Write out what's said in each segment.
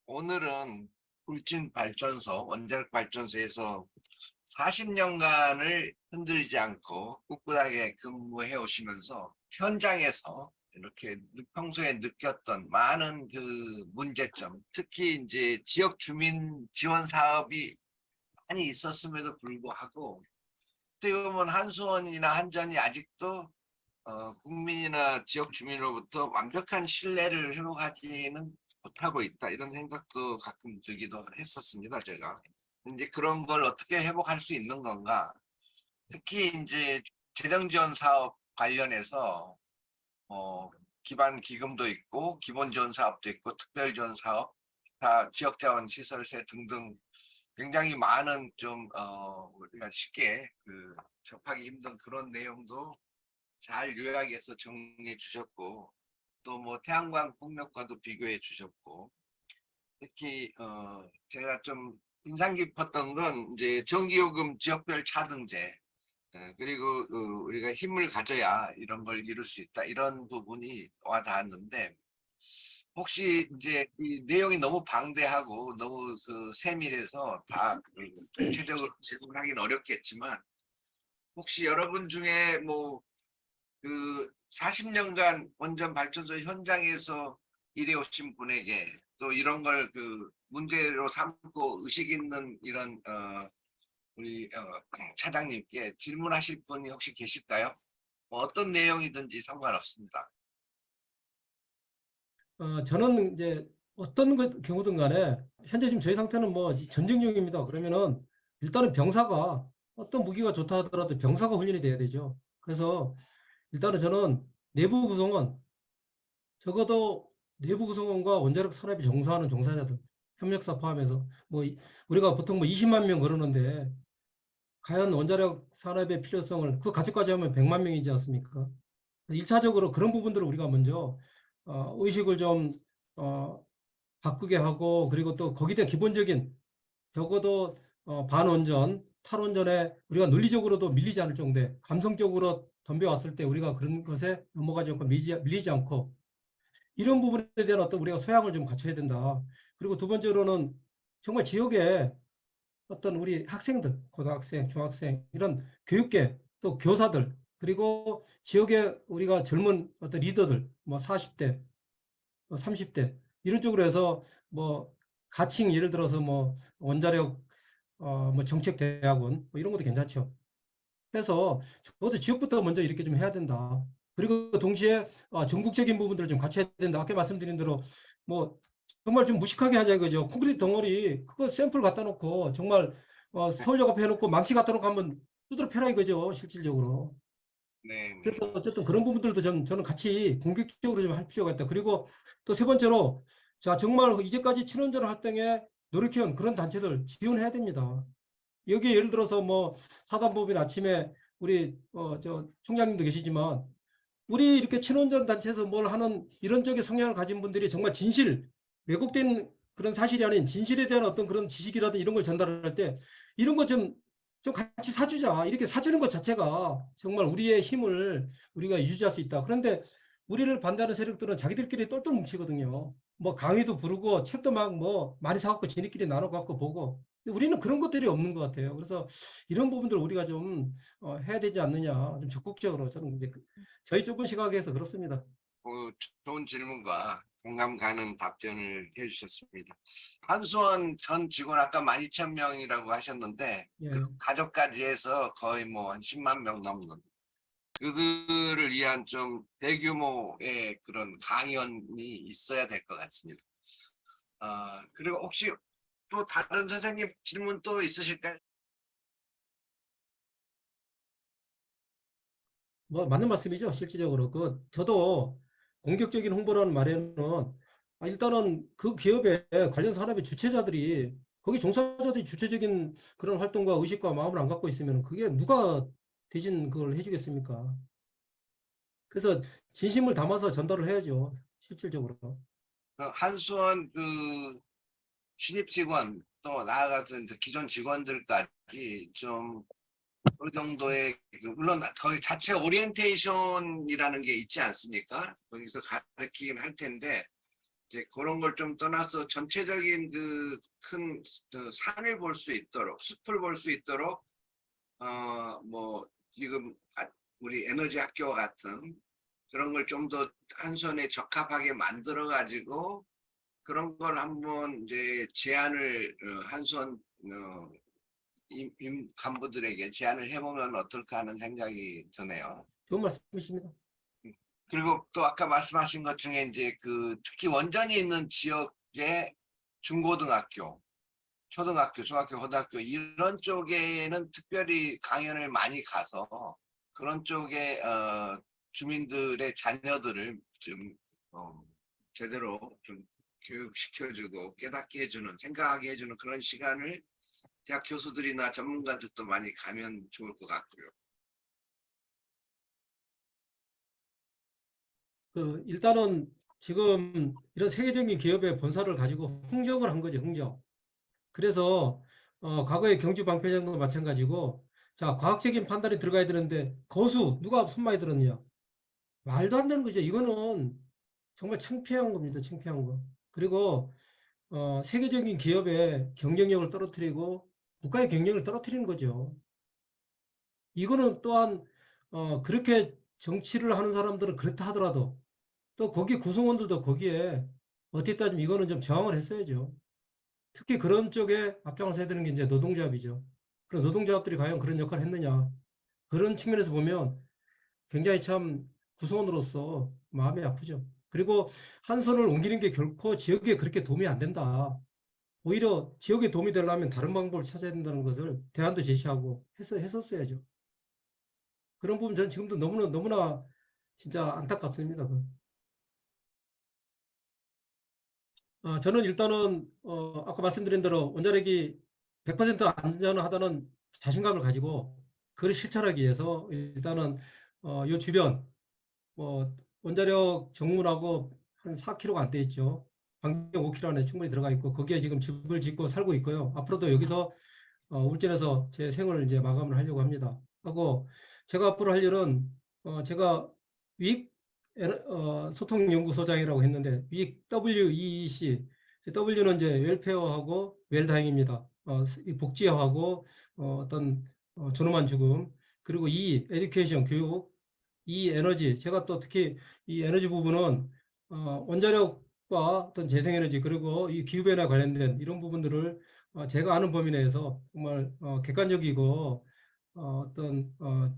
오늘은 울진 발전소, 원자력 발전소에서 40년간을 흔들리지 않고 꿋꿋하게 근무해 오시면서 현장에서 이렇게 평소에 느꼈던 많은 그 문제점, 특히 이제 지역 주민 지원 사업이 많이 있었음에도 불구하고 어떻게 보면 한수원이나 한전이 아직도 국민이나 지역 주민으로부터 완벽한 신뢰를 회복하지는 못하고 있다, 이런 생각도 가끔 들기도 했었습니다, 제가. 이제 그런 걸 어떻게 회복할 수 있는 건가? 특히 이제 재정 지원 사업 관련해서 기반 기금도 있고 기본 지원 사업도 있고 특별 지원 사업, 다 지역 자원 시설세 등등 굉장히 많은 좀 우리가 쉽게 접하기 힘든 그런 내용도 잘 요약해서 정리해 주셨고, 또 뭐 태양광 풍력과도 비교해 주셨고, 특히 제가 좀 인상 깊었던 건 이제 전기요금 지역별 차등제, 그리고 우리가 힘을 가져야 이런 걸 이룰 수 있다, 이런 부분이 와 닿았는데, 혹시 이제 이 내용이 너무 방대하고 너무 세밀해서 다 구체적으로 제공하기는 어렵겠지만, 혹시 여러분 중에 뭐 40년간 원전 발전소 현장에서 일해 오신 분에게 또 이런 걸 문제로 삼고 의식 있는 이런 우리 차장님께 질문하실 분이 혹시 계실까요? 뭐 어떤 내용이든지 상관없습니다. 저는 이제 어떤 경우든 간에 현재 지금 저희 상태는 뭐 전쟁 중입니다. 그러면은 일단은 병사가 어떤 무기가 좋다 하더라도 병사가 훈련이 돼야 되죠. 그래서 일단은 저는 내부 구성원, 적어도 내부 구성원과 원자력 산업에 종사하는 종사자들, 협력사 포함해서 우리가 보통 뭐 20만 명 그러는데 과연 원자력 산업의 필요성을 그 가족까지 하면 100만 명이지 않습니까? 1차적으로 그런 부분들을 우리가 먼저 의식을 좀 어, 바꾸게 하고, 그리고 또 거기에 대한 기본적인 적어도 반원전, 탈원전에 우리가 논리적으로도 밀리지 않을 정도의 감성적으로 덤벼왔을 때 우리가 그런 것에 넘어가지 않고 밀리지 않고, 이런 부분에 대한 어떤 우리가 소양을 좀 갖춰야 된다. 그리고 두 번째로는 정말 지역에 어떤 우리 학생들, 고등학생, 중학생, 이런 교육계, 또 교사들, 그리고 지역에 우리가 젊은 어떤 리더들, 뭐 40대, 30대, 이런 쪽으로 해서 뭐 가칭, 예를 들어서 뭐 원자력 뭐 정책대학원 뭐 이런 것도 괜찮죠. 해서 저도 지역부터 먼저 이렇게 좀 해야 된다. 그리고 동시에 전국적인 부분들을 좀 같이 해야 된다. 아까 말씀드린 대로 뭐 정말 좀 무식하게 하자 이거죠. 콘크리트 덩어리 그거 샘플 갖다 놓고 정말 서울역 앞에 해놓고 망치 갖다 놓고 한번 두드려 패라 이거죠. 실질적으로. 네네. 그래서 어쨌든 그런 부분들도 저는 같이 공격적으로 좀 할 필요가 있다. 그리고 또 세 번째로, 자, 정말 이제까지 친원전 활동에 노력해온 그런 단체들 지원해야 됩니다. 여기 예를 들어서 뭐 사단법인 아침에 우리 저 총장님도 계시지만, 우리 이렇게 친원전 단체에서 뭘 하는 이런 쪽의 성향을 가진 분들이 정말 진실, 왜곡된 그런 사실이 아닌 진실에 대한 어떤 그런 지식이라든 이런 걸 전달할 때 이런 거 좀 같이 사주자. 이렇게 사주는 것 자체가 정말 우리의 힘을 우리가 유지할 수 있다. 그런데 우리를 반대하는 세력들은 자기들끼리 똘똘 뭉치거든요. 뭐 강의도 부르고 책도 막 뭐 많이 사갖고 지네끼리 나눠갖고 보고. 근데 우리는 그런 것들이 없는 것 같아요. 그래서 이런 부분들 우리가 좀 해야 되지 않느냐. 좀 적극적으로 저는 이제 저희 좁은 시각에서 그렇습니다. 좋은 질문과 공감 가는 답변을 해주셨습니다. 한수원 전 직원 아까 12,000명이라고 하셨는데, 그 예. 가족까지 해서 거의 뭐 한 10만 명 넘는, 그들을 위한 좀 대규모의 그런 강연이 있어야 될 것 같습니다. 그리고 혹시 또 다른 선생님 질문 또 있으실까요? 뭐 맞는 말씀이죠. 실질적으로 저도 공격적인 홍보라는 말에는 일단은 그 기업의 관련 산업의 주체자들이 거기 종사자들이 주체적인 그런 활동과 의식과 마음을 안 갖고 있으면 그게 누가 대신 그걸 해주겠습니까? 그래서 진심을 담아서 전달을 해야죠. 실질적으로. 한수원 신입 직원, 또 나아가서 이제 기존 직원들까지 좀 어느 정도의 물론 거기 자체 오리엔테이션이라는 게 있지 않습니까? 거기서 가르치긴 할 텐데 이제 그런 걸 좀 떠나서 전체적인 그 큰 산을 볼 수 있도록, 숲을 볼 수 있도록 뭐 지금 우리 에너지 학교와 같은 그런 걸 좀 더 한손에 적합하게 만들어 가지고 그런 걸 한번 이제 제안을 한손 간부들에게 제안을 해보면 어떨까 하는 생각이 드네요. 좋은 말씀이십니다. 그리고 또 아까 말씀하신 것 중에 이제 그 특히 원전이 있는 지역의 중고등학교, 초등학교, 중학교, 고등학교 이런 쪽에는 특별히 강연을 많이 가서 그런 쪽에 주민들의 자녀들을 좀 제대로 좀 교육시켜주고 깨닫게 해주는, 생각하게 해주는 그런 시간을 대학 교수들이나 전문가들도 많이 가면 좋을 것 같고요. 일단은 지금 이런 세계적인 기업의 본사를 가지고 흥정을 한 거죠, 흥정. 그래서 과거에 경주 방패장도 마찬가지고, 자, 과학적인 판단이 들어가야 되는데 거수 누가 손 많이 들었냐? 말도 안 되는 거죠. 이거는 정말 창피한 겁니다. 창피한 거. 그리고 세계적인 기업의 경쟁력을 떨어뜨리고 국가의 경쟁력을 떨어뜨리는 거죠. 이거는 또한 그렇게 정치를 하는 사람들은 그렇다 하더라도 또 거기 구성원들도 거기에 어떻게 따지면 이거는 좀 저항을 했어야죠. 특히 그런 쪽에 앞장서 해야 되는 게 이제 노동조합이죠. 그럼 노동조합들이 과연 그런 역할을 했느냐. 그런 측면에서 보면 굉장히 참 구성원으로서 마음이 아프죠. 그리고 한 손을 옮기는 게 결코 지역에 그렇게 도움이 안 된다. 오히려 지역에 도움이 되려면 다른 방법을 찾아야 된다는 것을 대안도 제시하고 했었어야죠. 그런 부분 저는 지금도 너무나 진짜 안타깝습니다. 저는 일단은 아까 말씀드린 대로 원자력이 100% 안전하다는 자신감을 가지고 그걸 실천하기 위해서 일단은 이 주변 원자력 정문하고 한 4km가 안 돼 있죠. 반경 5km 안에 충분히 들어가 있고 거기에 지금 집을 짓고 살고 있고요. 앞으로도 여기서 울진에서 제 생을 이제 마감을 하려고 합니다. 하고 제가 앞으로 할 일은 제가 위익 소통연구소장이라고 했는데 위익 WEEC W는 이제 웰페어하고 웰다잉입니다. 이 복지하고 어떤 존엄한 죽음 그리고 E 에듀케이션 교육 이 에너지 제가 또 특히 이 에너지 부분은 원자력과 어떤 재생에너지 그리고 이 기후변화 관련된 이런 부분들을 제가 아는 범위 내에서 정말 객관적이고 어떤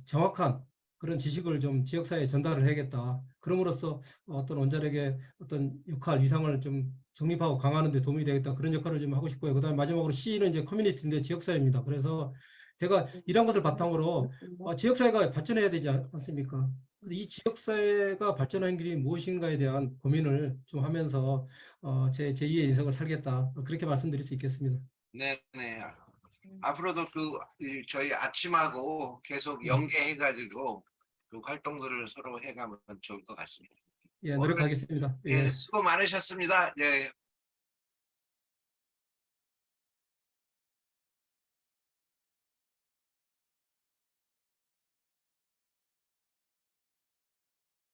정확한 그런 지식을 좀 지역사회에 전달을 해야겠다. 그럼으로써 어떤 원자력의 어떤 역할, 위상을 좀 정립하고 강화하는 데 도움이 되겠다. 그런 역할을 좀 하고 싶고요. 그다음에 마지막으로 C는 이제 커뮤니티인데 지역사회입니다. 그래서 제가 이런 것을 바탕으로 지역사회가 발전해야 되지 않습니까? 그래서 이 지역사회가 발전하는 길이 무엇인가에 대한 고민을 좀 하면서 제 제2의 인생을 살겠다. 그렇게 말씀드릴 수 있겠습니다. 네네. 앞으로도 저희 아침하고 계속 네. 연계해가지고 그 활동들을 서로 해가면 좋을 것 같습니다. 예, 오늘 노력하겠습니다. 예, 예, 수고 많으셨습니다. 예,